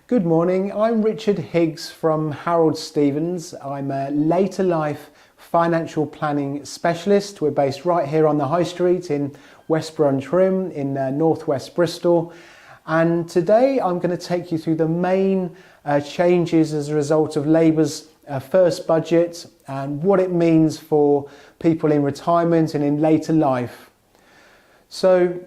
Good morning, I'm Richard Higgs from Harold Stevens. I'm a later life financial planning specialist. We're based right here on the High Street in Westborough-on-Trym in northwest Bristol. And today I'm going to take you through the main changes as a result of Labour's first budget and what it means for people in retirement and in later life. So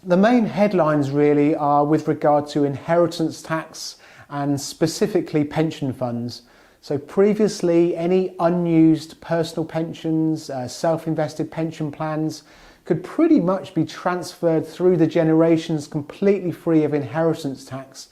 the main headlines really are with regard to inheritance tax and specifically pension funds. So previously any unused personal pensions, self-invested pension plans could pretty much be transferred through the generations completely free of inheritance tax.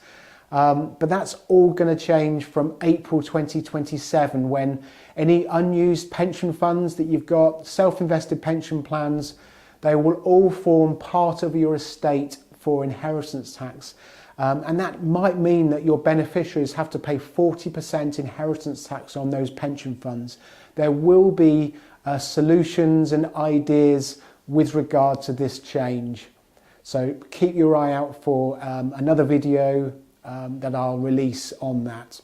But that's all going to change from April 2027 when any unused pension funds that you've got, self-invested pension plans, they will all form part of your estate for inheritance tax. And that might mean that your beneficiaries have to pay 40% inheritance tax on those pension funds. There will be solutions and ideas with regard to this change. So keep your eye out for another video that I'll release on that.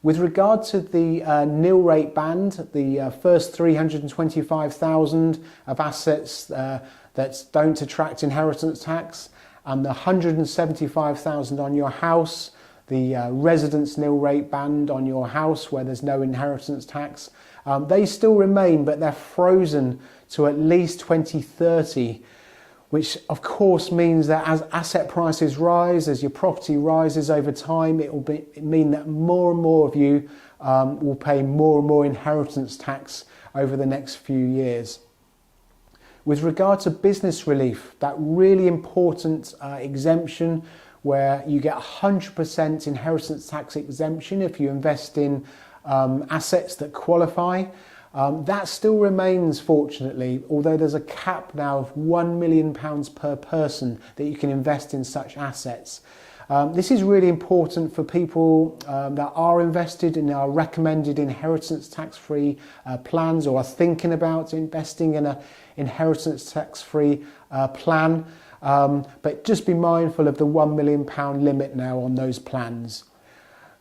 With regard to the nil rate band, the first 325,000 of assets that don't attract inheritance tax, and the 175,000 on your house, the residence nil rate band on your house where there's no inheritance tax, they still remain, but they're frozen to at least 2030. Which of course means that as asset prices rise, as your property rises over time, it will mean that more and more of you will pay more and more inheritance tax over the next few years. With regard to business relief, that really important exemption where you get 100% inheritance tax exemption if you invest in assets that qualify. That still remains, fortunately, although there's a cap now of £1 million per person that you can invest in such assets. This is really important for people that are invested in our recommended inheritance tax-free plans or are thinking about investing in an inheritance tax-free plan. But just be mindful of the £1 million limit now on those plans.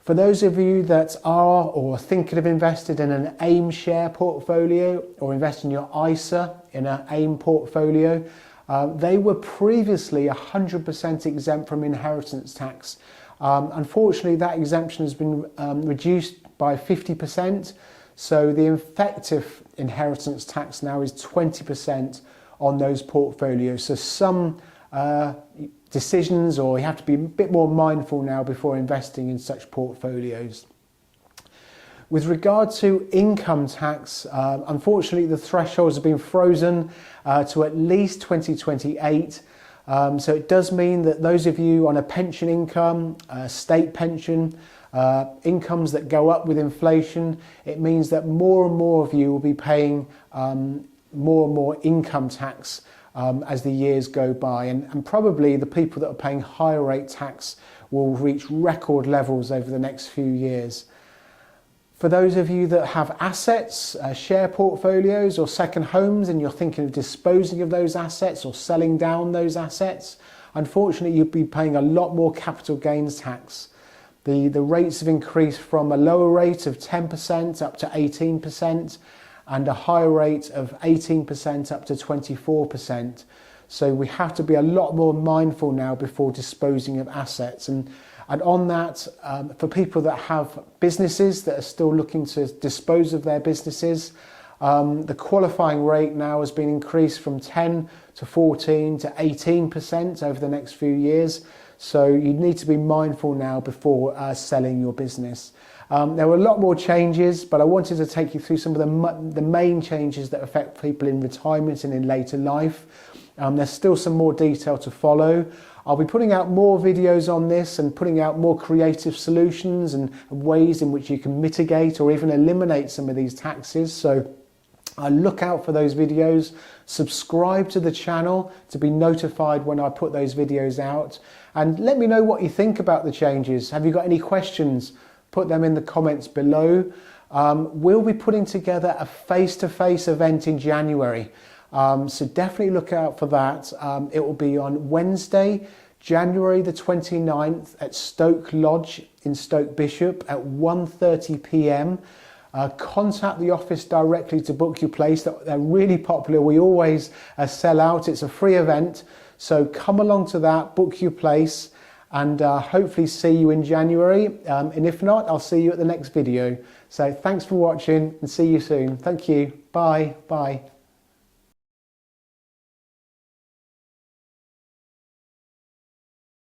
For those of you that are or thinking of investing in an AIM share portfolio or investing your ISA in an AIM portfolio, they were previously 100% exempt from inheritance tax. Unfortunately, that exemption has been reduced by 50%, so the effective inheritance tax now is 20% on those portfolios. So some decisions, or you have to be a bit more mindful now before investing in such portfolios. With regard to income tax, unfortunately the thresholds have been frozen to at least 2028. So it does mean that those of you on a pension income, state pension, incomes that go up with inflation, it means that more and more of you will be paying more and more income tax as the years go by, and probably the people that are paying higher rate tax will reach record levels over the next few years. For those of you that have assets, share portfolios or second homes, and you're thinking of disposing of those assets or selling down those assets, unfortunately you'll be paying a lot more capital gains tax. The rates have increased from a lower rate of 10% up to 18%. And a higher rate of 18% up to 24%. So we have to be a lot more mindful now before disposing of assets. And on that, for people that have businesses that are still looking to dispose of their businesses, the qualifying rate now has been increased from 10 to 14 to 18% over the next few years. So you need to be mindful now before selling your business. There were a lot more changes, but I wanted to take you through some of the main changes that affect people in retirement and in later life. There's still some more detail to follow. I'll be putting out more videos on this and putting out more creative solutions and ways in which you can mitigate or even eliminate some of these taxes. So look out for those videos. Subscribe to the channel to be notified when I put those videos out. And let me know what you think about the changes. Have you got any questions? Put them in the comments below. We'll be putting together a face-to-face event in January. So definitely look out for that. It will be on Wednesday, January the 29th at Stoke Lodge in Stoke Bishop at 1:30 p.m. Contact the office directly to book your place. They're really popular. We always sell out. It's a free event. So come along to that, book your place, and hopefully see you in January. And if not, I'll see you at the next video. So thanks for watching and see you soon. Thank you. Bye. Bye.